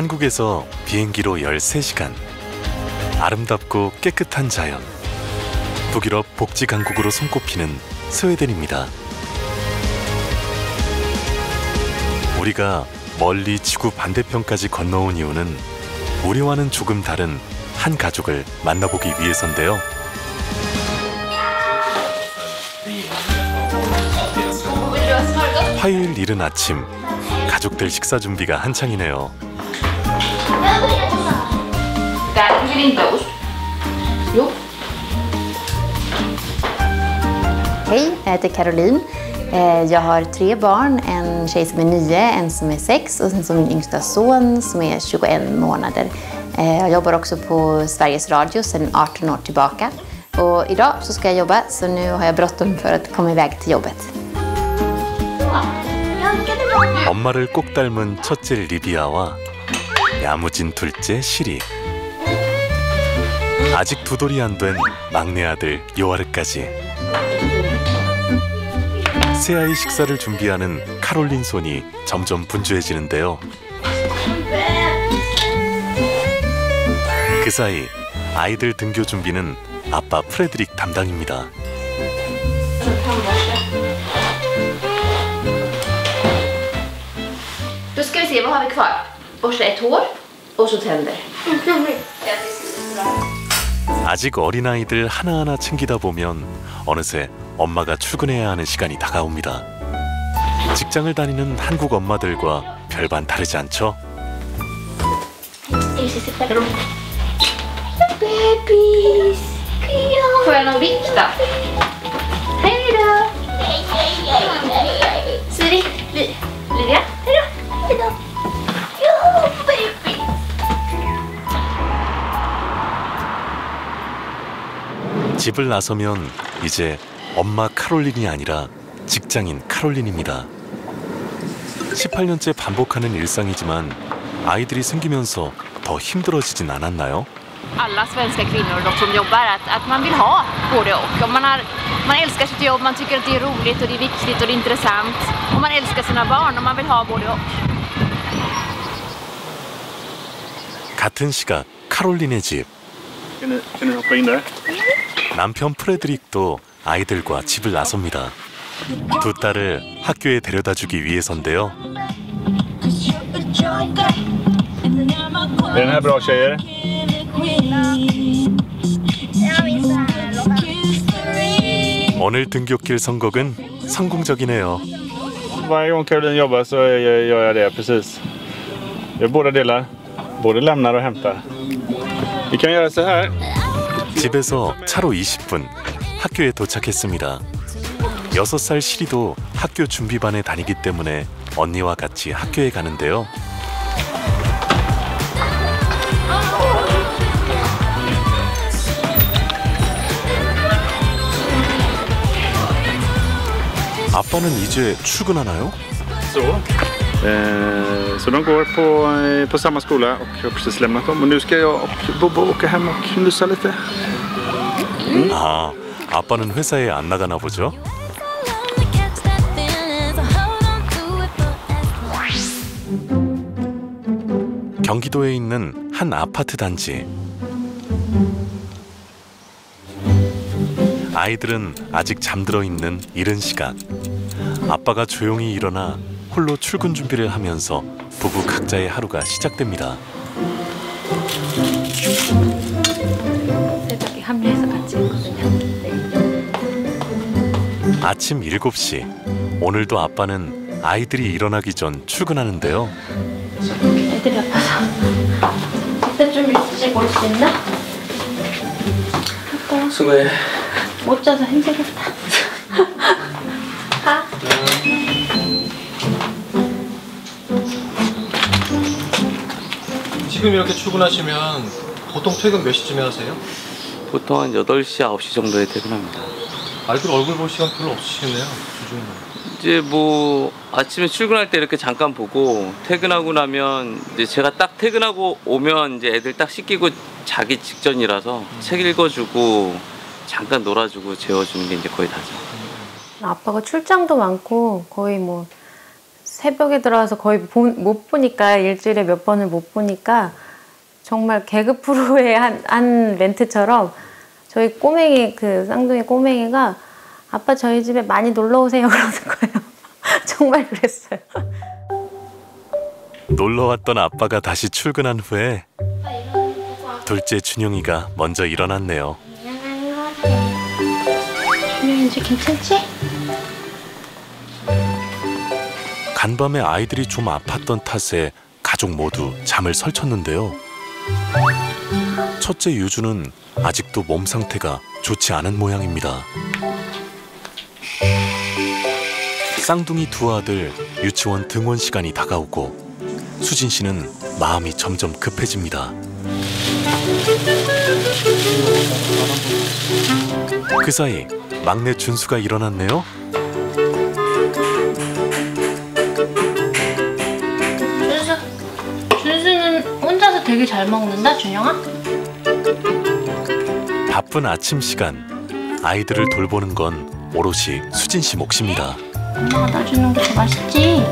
한국에서 비행기로 13시간. 아름답고 깨끗한 자연. 북유럽 복지 강국으로 손꼽히는 스웨덴입니다. 우리가 멀리 지구 반대편까지 건너온 이유는 우리와는 조금 다른 한 가족을 만나보기 위해서인데요. 화요일 이른 아침, 가족들 식사 준비가 한창이네요. Hej, jag heter Caroline. Jag har 3 barn, en tjej som är 9, en som är 6 och sen så min yngsta son som är 21 månader. Jag jobbar också på Sveriges Radio sedan 18 år tillbaka. Och idag så ska jag jobba, så nu har jag bråttom för att komma iväg till jobbet. 엄마를 꼭 닮은 첫째 리비아와 야무진 둘째 시리. 아직 2돌이 안 된 막내 아들 요아르까지. 새아이 식사를 준비하는 카롤린 손이 점점 분주해지는데요. 그 사이 아이들 등교 준비는 아빠 프레드릭 담당입니다. Då ska vi se, vad har vi kvar? Borsta ett hår och så tänder. 아직 어린아이들 하나하나 챙기다 보면 어느새 엄마가 출근해야 하는 시간이 다가옵니다. 직장을 다니는 한국 엄마들과 별반 다르지 않죠? Bebis! Får jag någon vikt då? Hej då! Siri, Lydia, hej då! Hej då! Jo, baby! 집을 나서면 이제 엄마 카롤린이 아니라 직장인 카롤린입니다. 18년째 반복하는 일상이지만 아이들이 생기면서 더 힘들어지진 않았나요? Alla svenska kvinnor och de som jobbar att man vill ha både och. Om man älskar sitt jobb, man tycker att det är roligt och det är viktigt och det är intressant. Och man älskar sina barn och man vill ha både och. 같은 시각 카롤린의 집. 남편 프레드릭도 아이들과 집을 나섭니다. 2 딸을 학교에 데려다주기 위해서인데요. Är den här bra tjejer? 오늘 등굣길 선곡은 성공적이네요. Varje gång Caroline jobbar så gör jag det precis. Jag båda delar. Både lämnar och hämtar. Vi kan göra så här. 집에서 차로 20분, 학교에 도착했습니다. 6살 시리도 학교 준비반에 다니기 때문에 언니와 같이 학교에 가는데요. 아빠는 이제 출근하나요? Så de går på samma skola och jag har precis lämnat dem. Och nu ska jag och Bobo åka hem och mysa lite. 아, 아빠는 회사에 안 나가나 보죠? 경기도에 있는 한 아파트 단지. 아이들은 아직 잠들어 있는 이른 시각. 아빠가 조용히 일어나 홀로 출근 준비를 하면서 부부 각자의 하루가 시작됩니다. 새벽에 합류해서 같이 있거든요. 아침 7시. 오늘도 아빠는 아이들이 일어나기 전 출근하는데요. 애들이 아파서 이따 좀 일찍 올 수 있나? 아빠 수고해. 못 자서 힘들겠다. 가. 지금 이렇게 출근하시면 보통 퇴근 몇 시쯤에 하세요? 보통 한 8시, 9시 정도에 퇴근합니다. 아이들 얼굴 볼 시간 별로 없으시겠네요, 요즘은. 이제 뭐 아침에 출근할 때 이렇게 잠깐 보고 퇴근하고 나면 이제 제가 딱 퇴근하고 오면 이제 애들 딱 씻기고 자기 직전이라서 책 읽어주고 잠깐 놀아주고 재워주는 게 이제 거의 다죠. 아빠가 출장도 많고 거의 뭐 새벽에 들어와서 거의 못 보니까 일주일에 몇 번을 못 보니까 정말 개그 프로의 한 멘트처럼 저희 꼬맹이 그 쌍둥이 꼬맹이가 아빠 저희 집에 많이 놀러 오세요 그러는 거예요. 정말 그랬어요. 놀러 왔던 아빠가 다시 출근한 후에 둘째 준영이가 먼저 일어났네요. 준영이 이제 괜찮지? 간밤에 아이들이 좀 아팠던 탓에 가족 모두 잠을 설쳤는데요. 첫째 유주는 아직도 몸 상태가 좋지 않은 모양입니다. 쌍둥이 두 아들 유치원 등원 시간이 다가오고 수진 씨는 마음이 점점 급해집니다. 그 사이 막내 준수가 일어났네요. 준수는 혼자서 되게 잘 먹는다, 준영아? 바쁜 아침 시간 아이들을 돌보는 건 오롯이 수진 씨 몫입니다. 엄마가 놔주는 게 더 맛있지?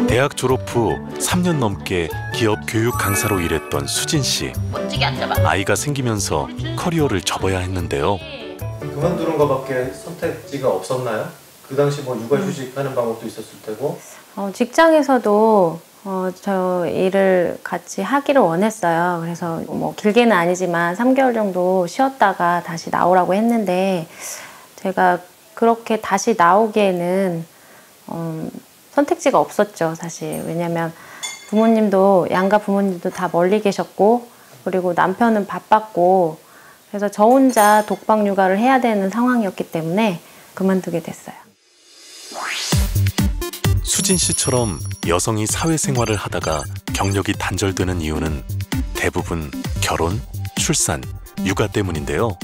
대학 졸업 후 3년 넘게 기업 교육 강사로 일했던 수진 씨. 멋지게 앉아봐. 아이가 생기면서 커리어를 접어야 했는데요. 그만두는 것밖에 선택지가 없었나요? 그 당시 뭐 육아휴직하는 방법도 있었을 테고. 직장에서도 저 일을 같이 하기를 원했어요. 그래서 뭐 길게는 아니지만 3개월 정도 쉬었다가 다시 나오라고 했는데 제가 그렇게 다시 나오기에는 선택지가 없었죠, 사실. 왜냐면 부모님도, 양가 부모님도 다 멀리 계셨고, 그리고 남편은 바빴고, 그래서 저 혼자 독박 육아를 해야 되는 상황이었기 때문에 그만두게 됐어요. 수진 씨처럼 여성이 사회생활을 하다가 경력이 단절되는 이유는 대부분 결혼, 출산, 육아 때문인데요.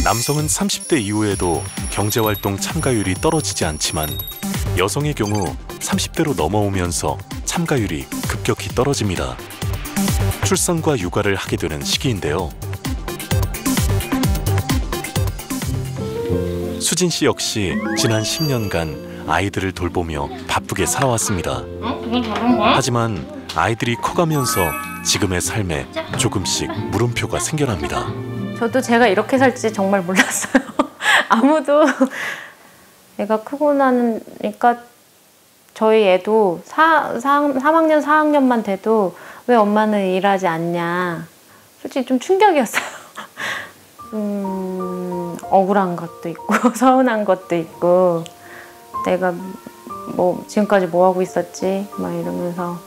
남성은 30대 이후에도 경제활동 참가율이 떨어지지 않지만 여성의 경우 30대로 넘어오면서 참가율이 급격히 떨어집니다. 출산과 육아를 하게 되는 시기인데요. 수진 씨 역시 지난 10년간 아이들을 돌보며 바쁘게 살아왔습니다. 하지만 아이들이 커가면서 지금의 삶에 조금씩 물음표가 생겨납니다. 저도 제가 이렇게 살지 정말 몰랐어요. 아무도. 애가 크고 나니까 저희 애도 3학년, 4학년만 돼도 왜 엄마는 일하지 않냐. 솔직히 좀 충격이었어요. 억울한 것도 있고 서운한 것도 있고 내가 뭐 지금까지 뭐 하고 있었지 막 이러면서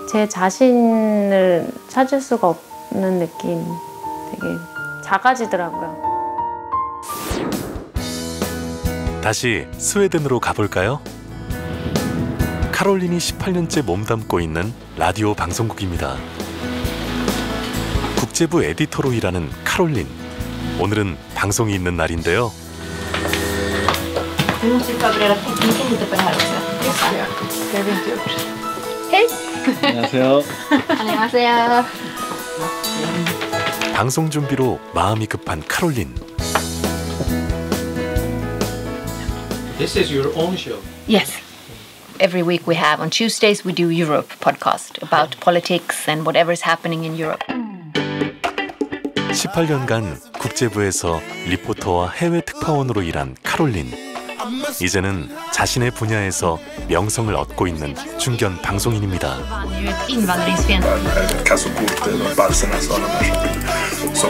제 자신을 찾을 수가 없는 느낌. 되게 작아지더라고요. 다시 스웨덴으로 가볼까요? 카롤린이 18년째 몸담고 있는 라디오 방송국입니다. 국제부 에디터로 일하는 카롤린. 오늘은 방송이 있는 날인데요. 안녕하세요. 안녕하세요. 방송 준비로 마음이 급한 카롤린. This is your own show. Yes. Every week we have. On Tuesdays we do Europe podcast about politics and whatever is happening in Europe. 18년간 국제부에서 리포터와 해외 특파원으로 일한 카롤린. 이제는 자신의 분야에서 명성을 얻고 있는 중견 방송인입니다.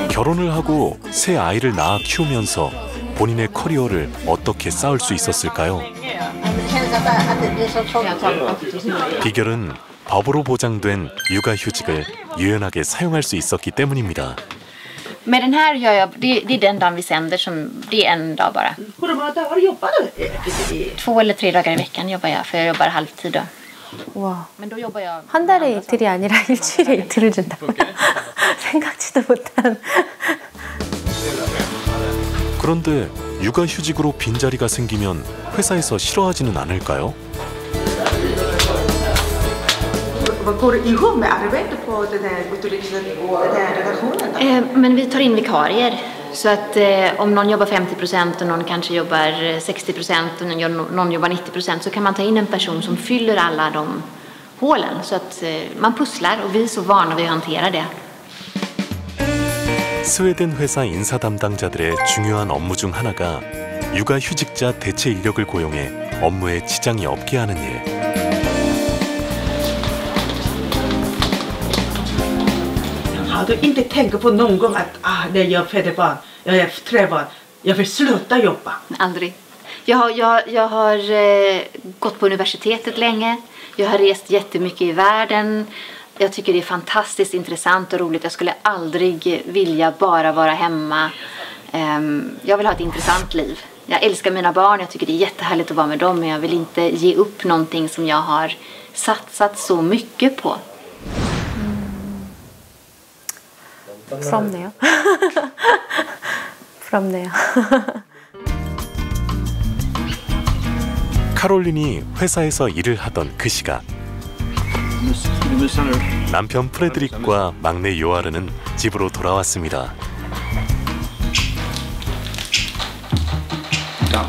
결혼을 하고 새 아이를 낳아 키우면서 본인의 커리어를 어떻게 쌓을 수 있었을까요? 비결은 법으로 보장된 육아휴직을 유연하게 사용할 수 있었기 때문입니다. Med den här gör jag, det är den dagen vi sänder som, det är en dag bara. 2 eller 3 dagar i veckan jobbar jag, för jag jobbar halvtid då. 와, Men då jobbar jag... 한 달에 이틀이 아니라 일주일에 이틀을 준다. 생각지도 못한. 그런데 육아휴직으로 빈자리가 생기면 회사에서 싫어하지는 않을까요? vad går det ihop med arbete på den här redaktionen? Men vi tar in vikarier. Så att om någon jobbar 50% och någon kanske jobbar 60% och någon jobbar 90% så kan man ta in en person som fyller alla de hålen. Så att man pusslar och vi är så vana vid att hantera det. 스웨덴 회사 인사 담당자들의 중요한 업무 중 하나가 육아휴직자 대체 인력을 고용해 업무에 지장이 없게 하는 일. Har du inte tänkt på någon gång att när jag föder barn, jag är 3 barn, jag vill sluta jobba? Aldrig. Jag har gått på universitetet länge. Jag har rest jättemycket i världen. Jag tycker det är fantastiskt intressant och roligt. Jag skulle aldrig vilja bara vara hemma. Jag vill ha ett intressant liv. Jag älskar mina barn. Jag tycker det är jättehärligt att vara med dem. Men jag vill inte ge upp någonting som jag har satsat så mycket på. 부럽네요. 부럽네요. 카롤린이 회사에서 일을 하던 그 시각 남편 프레드릭과 막내 요아르는 집으로 돌아왔습니다.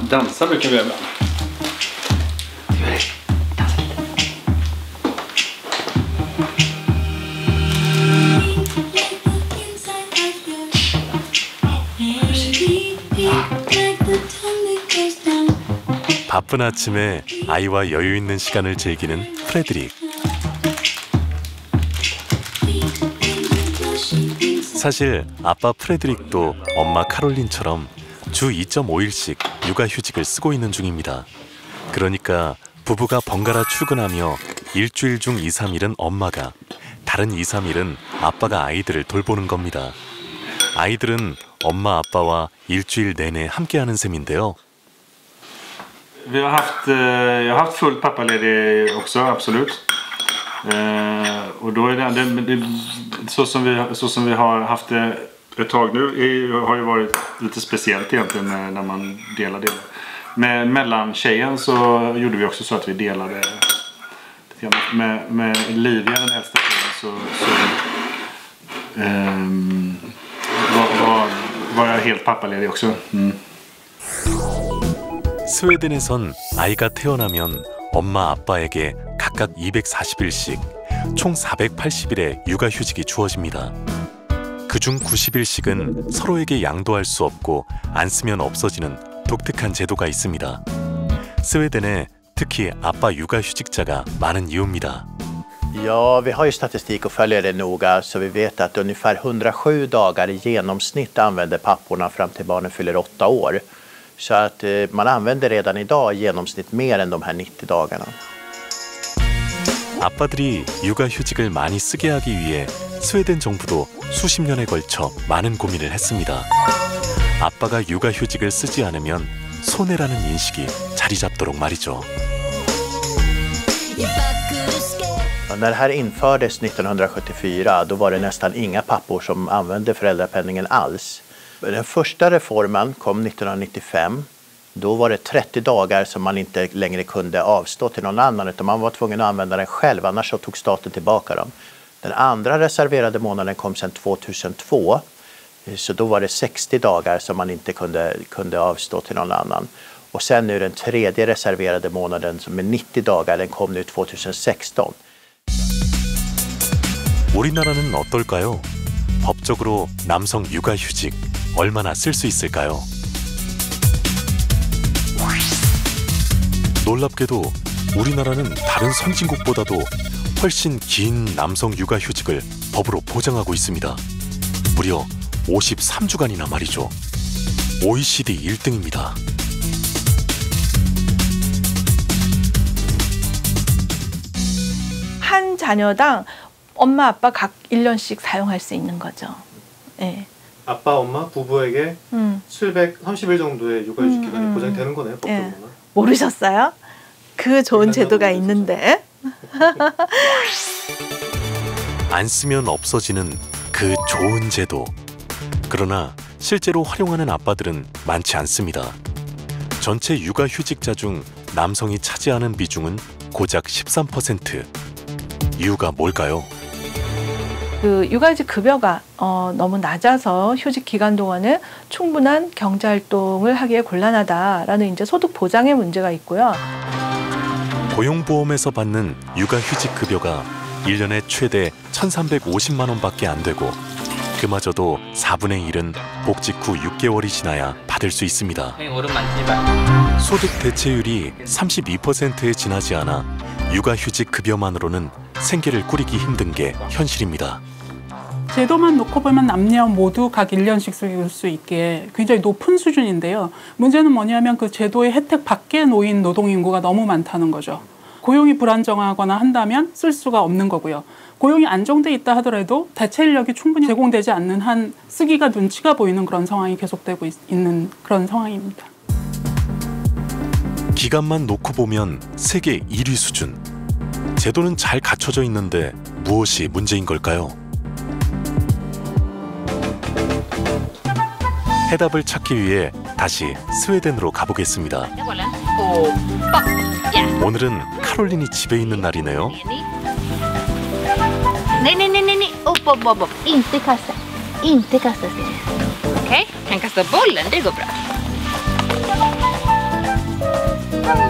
Dansa brukar vi göra. 바쁜 아침에 아이와 여유 있는 시간을 즐기는 프레드릭. 사실 아빠 프레드릭도 엄마 카롤린처럼 주 2.5일씩 육아휴직을 쓰고 있는 중입니다. 그러니까 부부가 번갈아 출근하며 일주일 중 2, 3일은 엄마가, 다른 2, 3일은 아빠가 아이들을 돌보는 겁니다. 아이들은 엄마 아빠와 일주일 내내 함께하는 셈인데요. Jag har haft full pappaledig också, absolut. Och då är det så som vi har haft det ett tag nu har ju varit lite speciellt egentligen när man delar det. Men mellan tjejen så gjorde vi också så att vi delade med Livia, den äldsta tjejen, var jag helt pappaledig också. 스웨덴에선 아이가 태어나면 엄마 아빠에게 각각 240일씩 총 480일의 육아휴직이 주어집니다. 그중 90일씩은 서로에게 양도할 수 없고 안 쓰면 없어지는 독특한 제도가 있습니다. 스웨덴에 특히 아빠 육아휴직자가 많은 이유입니다. Ja, vi har ju statistik och följer det noga så vi vet att ungefär 107 dagar i genomsnitt använder papporna fram till barnen fyller 8 år. Så att man använder redan idag i genomsnitt mer än de här 90 dagarna. 아빠들이 육아휴직을 많이 쓰게 하기 위해 스웨덴 정부도 수십 년에 걸쳐 많은 고민을 했습니다. 아빠가 육아휴직을 쓰지 않으면 손해라는 인식이 자리 잡도록 말이죠. När det här infördes 1974 då var det nästan inga pappor som använde föräldrapenningen alls. Den första reformen kom 1995. Då var det 30 dagar som man inte längre kunde avstå till någon annan utan man var tvungen att använda den själv, annars så tog staten tillbaka dem. Den andra reserverade månaden kom sedan 2002. Så då var det 60 dagar som man inte kunde avstå till någon annan. Och sen nu den tredje reserverade månaden som är 90 dagar, den kom nu 2016. 우리나라는 어떨까요? 법적으로 남성 육아휴직 얼마나 쓸 수 있을까요? 놀랍게도 우리나라는 다른 선진국보다도 훨씬 긴 남성 육아휴직을 법으로 보장하고 있습니다. 무려 53주간이나 말이죠. OECD 1등입니다. 한 자녀당 엄마 아빠 각 1년씩 사용할 수 있는 거죠. 네. 아빠, 엄마, 부부에게 730일 정도의 육아휴직 기간이 보장되는 거네요, 법적으로. 네. 모르셨어요? 그 좋은 제도가 있는데. 안 쓰면 없어지는 그 좋은 제도. 그러나 실제로 활용하는 아빠들은 많지 않습니다. 전체 육아휴직자 중 남성이 차지하는 비중은 고작 13%. 이유가 뭘까요? 그 육아휴직 급여가 너무 낮아서 휴직 기간 동안은 충분한 경제 활동을 하기에 곤란하다라는 이제 소득 보장의 문제가 있고요. 고용보험에서 받는 육아휴직 급여가 1년에 최대 1,350만 원밖에 안 되고 그마저도 4분의 1은 복직 후 6개월이 지나야 받을 수 있습니다. 소득 대체율이 32%에 지나지 않아 육아휴직 급여만으로는 생계를 꾸리기 힘든 게 현실입니다. 제도만 놓고 보면 남녀 모두 각 1년씩 쓸 수 있게 굉장히 높은 수준인데요. 문제는 뭐냐면 그 제도의 혜택 밖에 놓인 노동인구가 너무 많다는 거죠. 고용이 불안정하거나 한다면 쓸 수가 없는 거고요. 고용이 안정돼 있다 하더라도 대체 인력이 충분히 제공되지 않는 한 쓰기가 눈치가 보이는 그런 상황이 계속되고 있는 그런 상황입니다. 기간만 놓고 보면 세계 1위 수준. 제도는 잘 갖춰져 있는데 무엇이 문제인 걸까요? 해답을 찾기 위해 다시 스웨덴으로 가보겠습니다. 오늘은 카롤린이 집에 있는 날이네요. Nej. Upp. Inte kasta. Inte kasta sten. Okej, kan kasta bollen. Det går bra.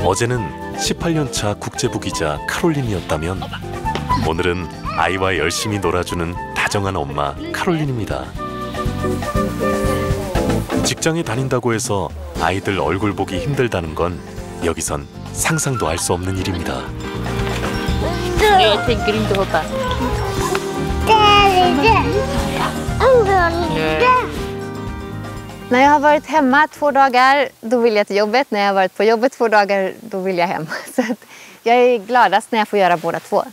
어제는 18년차 국제부 기자 카롤린이었다면 오늘은 아이와 열심히 놀아주는 다정한 엄마 카롤린입니다. 직장에 다닌다고 해서 아이들 얼굴 보기 힘들다는 건 여기선 상상도 할 수 없는 일입니다. Jag tänker inte hoppa. När jag har varit hemma 2 dagar, då vill jag till jobbet. När jag har varit på jobbet 2 dagar, då vill jag hem. Så att jag är gladast när jag får göra båda två.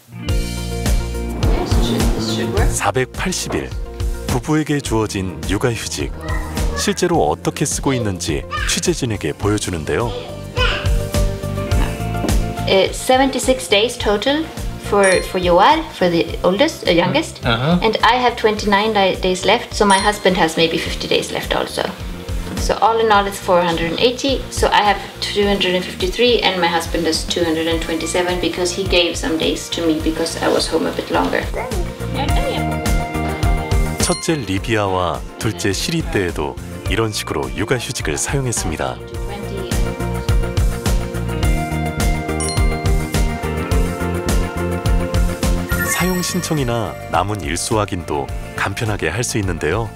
480일, 부부에게 주어진 육아휴직. 실제로 어떻게 쓰고 있는지 취재진에게 보여주는데요. 76 days total for Joar, for the youngest. And I have 29 days left, so my husband has maybe 50 days left also. So all in all it's 480, so I have 253 and my husband has 227 because he gave some days to me because I was home a bit longer. 첫째 리비아와 둘째 시리 때에도 이런 식으로 육아휴직을 사용했습니다. 사용 신청이나 남은 일수 확인도 간편하게 할 수 있는데요.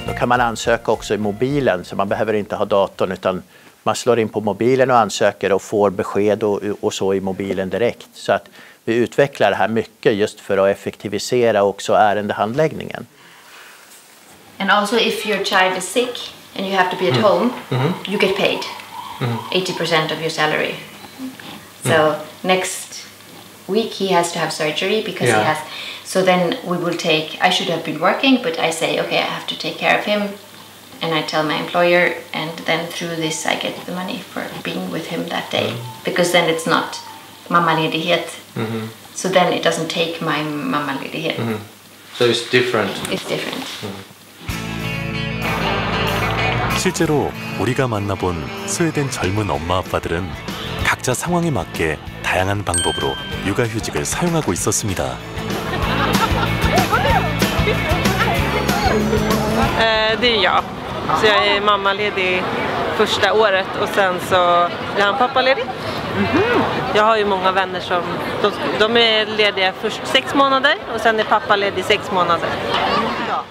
Då kan man ansöka också i mobilen, så man behöver inte ha datorn utan man slår in på mobilen och ansöker och får besked och så i mobilen direkt. Så att vi utvecklar det här mycket just för att effektivisera också ärendehandläggningen. And also if your child is sick and you have to be at home, you get paid 80% of your salary. So next week he has to have surgery because he has. So then we will take. I should have been working, but I say, okay, I have to take care of him, and I tell my employer, and then through this I get the money for being with him that day because then it's not mammaledighet. So then it doesn't take my mammaledighet. So it's different. It's different. 실제로 우리가 만나본 스웨덴 젊은 엄마 아빠들은 각자 상황에 맞게 다양한 방법으로 육아휴직을 사용하고 있었습니다. Det är jag. Så jag är mammaledig första året och sen så är han pappaledig. Jag har ju många vänner som de är lediga först 6 månader och sen är pappa ledig 6 månader.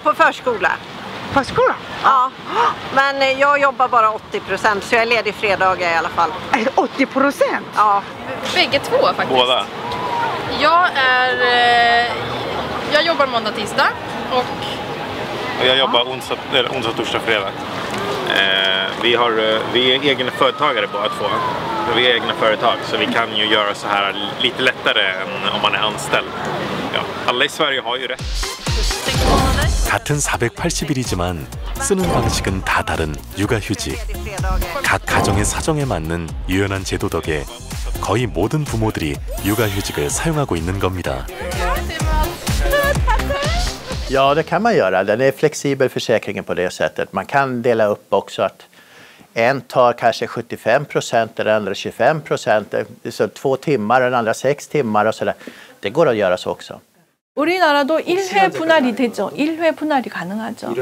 På förskola. Förskola? Ja. Men jag jobbar bara 80% så jag är ledig fredagar i alla fall. 80%? Ja. Bägge två faktiskt. Båda? Jag jobbar måndag, tisdag och jag jobbar onsdag, torsdag, fredag. Vi är egna företagare båda två. Vi är egna företag så vi kan ju göra så här lite lättare än om man är anställd. Ja, alla i Sverige har ju rätt. 같은 480일이지만 쓰는 방식은 다 다른 육아휴직. 각 가정의 사정에 맞는 유연한 제도 덕에 거의 모든 부모들이 육아휴직을 사용하고 있는 겁니다. Ja, det kan man göra. Den är flexibel försäkringen på det sättet. Man kan dela upp också att en tar kanske 75%, den andra 25%, så 2 timmar och den andra 6 timmar och sådär. Det går att göra så också. 우리나라도 1회 분할이 되죠. 1회 분할이 가능하죠.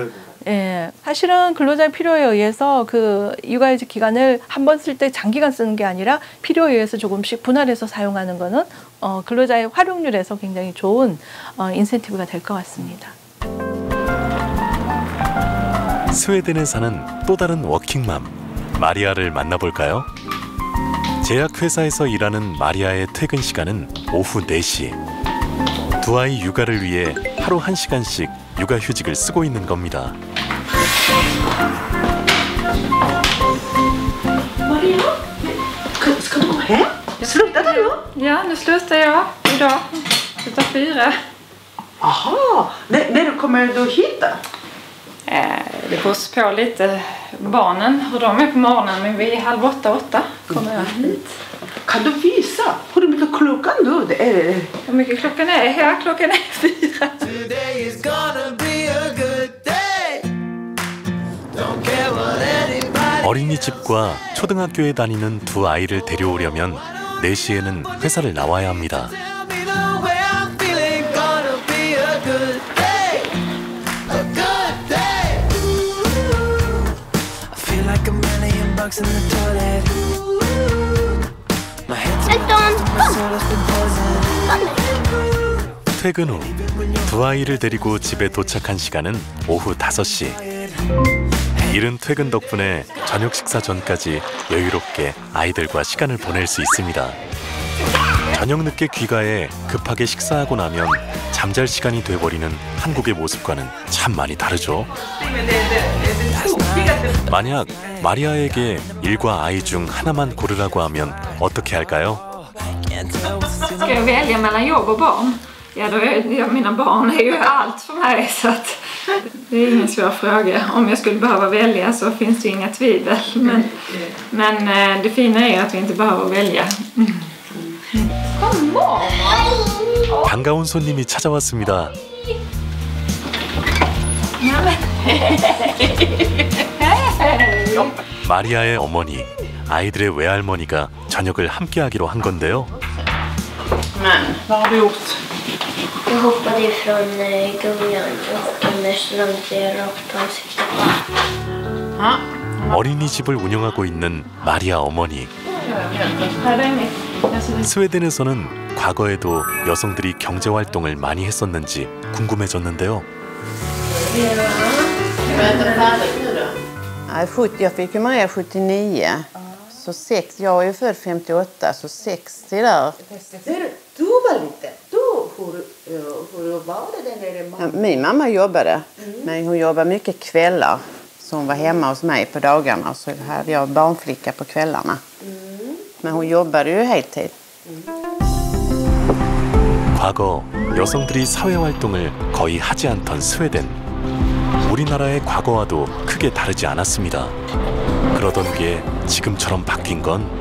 예, 사실은 근로자의 필요에 의해서 그 육아휴직 기간을 한 번 쓸 때 장기간 쓰는 게 아니라 필요에 의해서 조금씩 분할해서 사용하는 거는 근로자의 활용률에서 굉장히 좋은 인센티브가 될 것 같습니다. 스웨덴에 사는 또 다른 워킹맘 마리아를 만나볼까요? 제약회사에서 일하는 마리아의 퇴근 시간은 오후 4시. 두 아이 육아를 위해 하루 1시간씩 육아휴직을 쓰고 있는 겁니다. Maria, ska du gå hem? Slutade du? Ja, nu slutar jag idag. Slutar 4. Aha, när kommer du hit då? Det beror på lite barnen, hur de är på morgonen, men vid 7:30 kommer jag hit. Kan du visa hur mycket klockan nu det är? Hur mycket klockan är? Ja, klockan är 4. 어린이집과 초등학교에 다니는 두 아이를 데려오려면 4시에는 회사를 나와야 합니다. 퇴근 후 두 아이를 데리고 집에 도착한 시간은 오후 5시. 이른 퇴근 덕분에 저녁 식사 전까지 여유롭게 아이들과 시간을 보낼 수 있습니다. 저녁 늦게 귀가해 급하게 식사하고 나면 잠잘 시간이 돼버리는 한국의 모습과는 참 많이 다르죠. 만약 마리아에게 일과 아이 중 하나만 고르라고 하면 어떻게 할까요? Ska jag välja mellan jobb och barn? Ja, mina barn är ju allt för mig, så att det är ingen svår fråga. Om jag skulle behöva välja så finns det inga tvivel. Men det fina är att vi inte behöver välja. Kom on! 반가운 손님이 찾아왔습니다. 마리아의 어머니, 아이들의 외할머니가 저녁을 함께하기로 한 건데요. Men, vad har du gjort? Jag hoppade ifrån gummian och Anders lanserade och de siktade på. 어린이집을 운영하고 있는 마리아 어머니. 스웨덴에서는 과거에도 여성들이 경제활동을 많이 했었는지 궁금해졌는데요. Jag fick ju Maria 79, så 6, jag är ju född 58, så 60 där. Du var lite, hur var det där nere? Min mamma jobbade, men hon jobbade mycket kvällar. Så hon var hemma hos mig på dagarna, så hade jag barnflicka på kvällarna. Men hon jobbade ju heltid. 과거 여성들이 사회활동을 거의 하지 않던 스웨덴. 우리나라의 과거와도 크게 다르지 않았습니다. 그러던 게 지금처럼 바뀐 건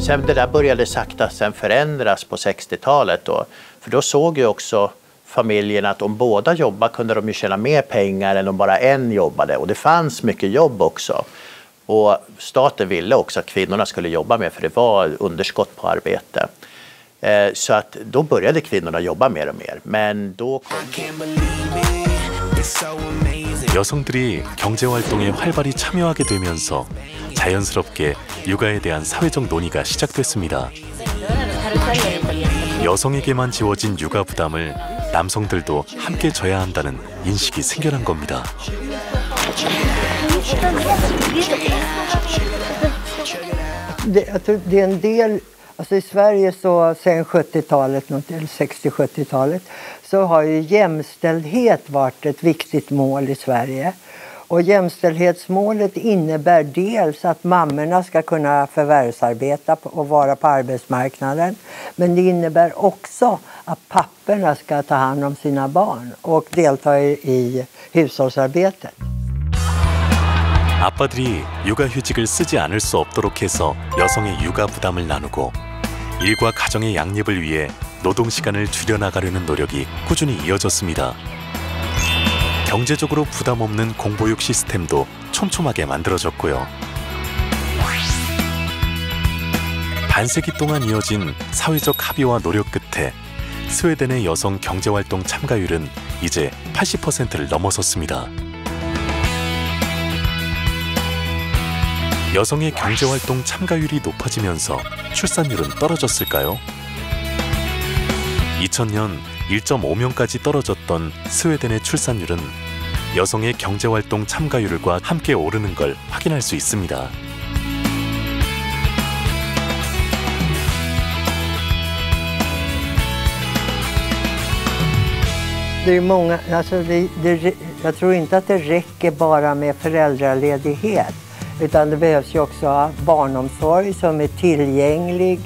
Sen det där började sakta sen förändras på 60-talet då. För då såg ju också familjen att om båda jobbade kunde de ju tjäna mer pengar än om bara en jobbade. Och det fanns mycket jobb också. Och staten ville också att kvinnorna skulle jobba mer, för det var underskott på arbete. Så att då började kvinnorna jobba mer och mer. Men då kom... 여성들이 경제활동에 활발히 참여하게 되면서 자연스럽게 육아에 대한 사회적 논의가 시작됐습니다. 여성에게만 지워진 육아 부담을 남성들도 함께 져야 한다는 인식이 생겨난 겁니다. Det är en del, alltså i Sverige så sen 70-talet, eller 60-70-talet, så har ju jämställdhet varit ett viktigt mål i Sverige. Och jämställdhetsmålet innebär dels att mammorna ska kunna förvärvsarbeta och vara på arbetsmarknaden. Men det innebär också att papporna ska ta hand om sina barn och delta i hushållsarbetet. 아빠들이 육아휴직을 쓰지 않을 수 없도록 해서 여성의 육아 부담을 나누고 일과 가정의 양립을 위해 노동시간을 줄여나가려는 노력이 꾸준히 이어졌습니다. 경제적으로 부담 없는 공보육 시스템도 촘촘하게 만들어졌고요. 반세기 동안 이어진 사회적 합의와 노력 끝에 스웨덴의 여성 경제활동 참가율은 이제 80%를 넘어섰습니다. 여성의 경제활동 참가율이 높아지면서 출산율은 떨어졌을까요? 2000년 1.5명까지 떨어졌던 스웨덴의 출산율은 여성의 경제활동 참가율과 함께 오르는 걸 확인할 수 있습니다. Det är många, alltså jag tror inte att det räcker bara med föräldraledighet, utan det behövs ju också barnomsorg som är tillgänglig,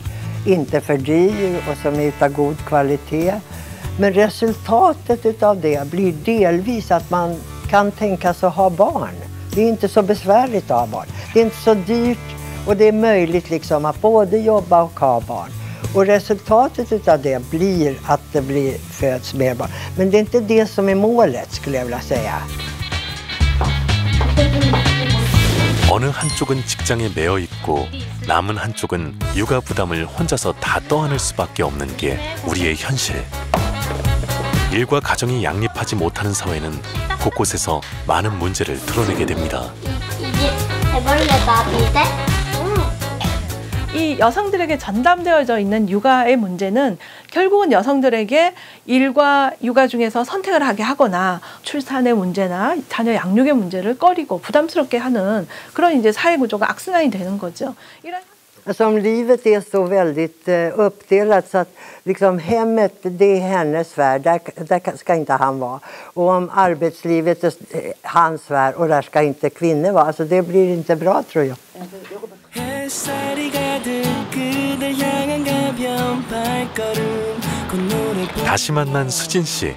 inte för dyr och som är av god kvalitet. Men resultatet utav det blir delvis att man kan tänka sig att ha barn. Det är inte så besvärligt att ha barn. Det är inte så dyrt och det är möjligt liksom att både jobba och ha barn. Och resultatet utav det blir att det föds mer barn. Men det är inte det som är målet, skulle jag vilja säga. 어느 한쪽은 직장에 매여 있고 남은 한쪽은 육아 부담을 혼자서 다 떠안을 수밖에 없는 게 우리의 현실. 일과 가정이 양립하지 못하는 사회는 곳곳에서 많은 문제를 드러내게 됩니다. 이 여성들에게 전담되어져 있는 육아의 문제는 결국은 여성들에게 일과 육아 중에서 선택을 하게 하거나 출산의 문제나 자녀 양육의 문제를 꺼리고 부담스럽게 하는 그런 이제 사회 구조가 악순환이 되는 거죠. Alltså om livet är så väldigt uppdelat så att liksom hemmet, det är hennes värld, där ska inte han vara. Och om arbetslivet är hans värld och där ska inte kvinnor vara. Alltså det blir inte bra, tror jag. 다시 만난 수진 씨.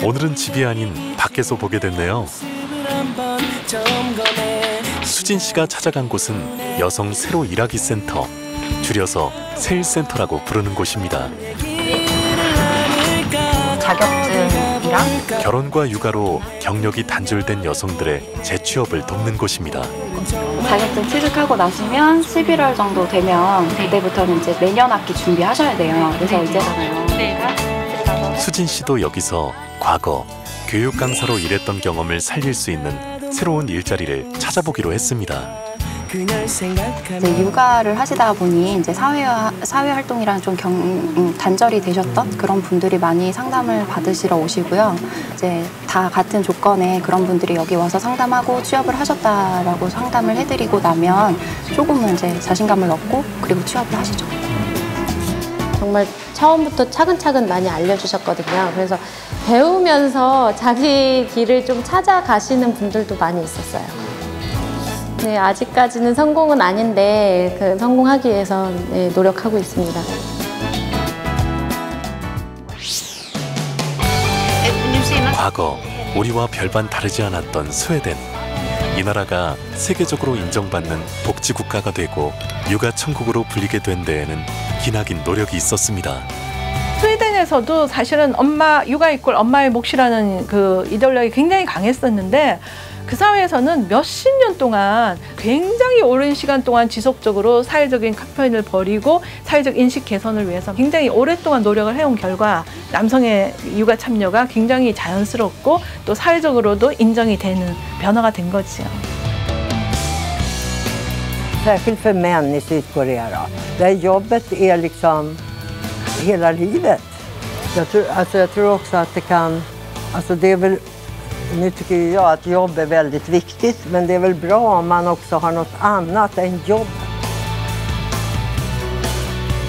오늘은 집이 아닌 밖에서 보게 됐네요. 수진 씨가 찾아간 곳은 여성 새로 일하기 센터, 줄여서 세일센터라고 부르는 곳입니다. 자격증이랑 결혼과 육아로 경력이 단절된 여성들의 재취업을 돕는 곳입니다. 자격증 취득하고 나시면 11월 정도 되면 그때부터는 이제 매년 학기 준비하셔야 돼요. 그래서 이제 수진 씨도 여기서 과거 교육 강사로 일했던 경험을 살릴 수 있는 새로운 일자리를 찾아보기로 했습니다. 이제 육아를 하시다 보니 이제 사회 활동이랑 좀 단절이 되셨던 그런 분들이 많이 상담을 받으시러 오시고요. 이제 다 같은 조건에 그런 분들이 여기 와서 상담하고 취업을 하셨다라고 상담을 해드리고 나면 조금은 이제 자신감을 얻고 그리고 취업을 하시죠. 정말 처음부터 차근차근 많이 알려주셨거든요. 그래서 배우면서 자기 길을 좀 찾아가시는 분들도 많이 있었어요. 네, 아직까지는 성공은 아닌데 성공하기 위해서 노력하고 있습니다. 과거 우리와 별반 다르지 않았던 스웨덴. 이 나라가 세계적으로 인정받는 복지국가가 되고 육아 천국으로 불리게 된 데에는 기나긴 노력이 있었습니다. 스웨덴에서도 사실은 육아 이꼴 엄마의 몫이라는 그 이데올로기 굉장히 강했었는데 그 사회에서는 몇십 년 동안 굉장히 오랜 시간 동안 지속적으로 사회적인 카페인을 벌이고 사회적 인식 개선을 위해서 굉장히 오랫동안 노력을 해온 결과 남성의 육아 참여가 굉장히 자연스럽고 또 사회적으로도 인정이 되는 변화가 된 거지요. Särskilt för män i Sydkorea då, där jobbet är liksom hela livet. Jag tror också att det kan, alltså det är väl, nu tycker jag att jobb är väldigt viktigt, men det är väl bra om man också har något annat än jobb.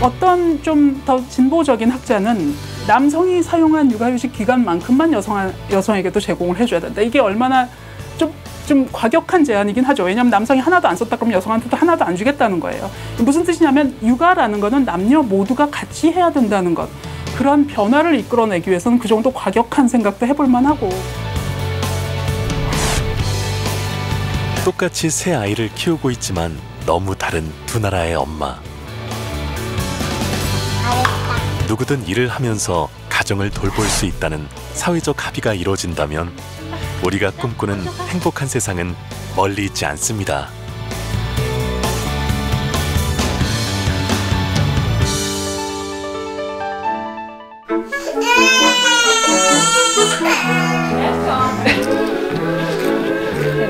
어떤 좀 더 진보적인 학자는 남성이 사용한 육아휴직 기간만큼만 여성에게도 제공을 해줘야 된다. 이게 얼마나 좀 과격한 제안이긴 하죠. 왜냐하면 남성이 하나도 안 썼다 그러면 여성한테도 하나도 안 주겠다는 거예요. 무슨 뜻이냐면 육아라는 거는 남녀 모두가 같이 해야 된다는 것. 그런 변화를 이끌어내기 위해서는 그 정도 과격한 생각도 해볼 만하고. 똑같이 새 아이를 키우고 있지만 너무 다른 두 나라의 엄마. 누구든 일을 하면서 가정을 돌볼 수 있다는 사회적 합의가 이루어진다면 우리가 꿈꾸는 행복한 세상은 멀리 있지 않습니다.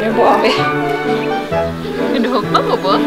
Nu går vi. Vill du hoppa på?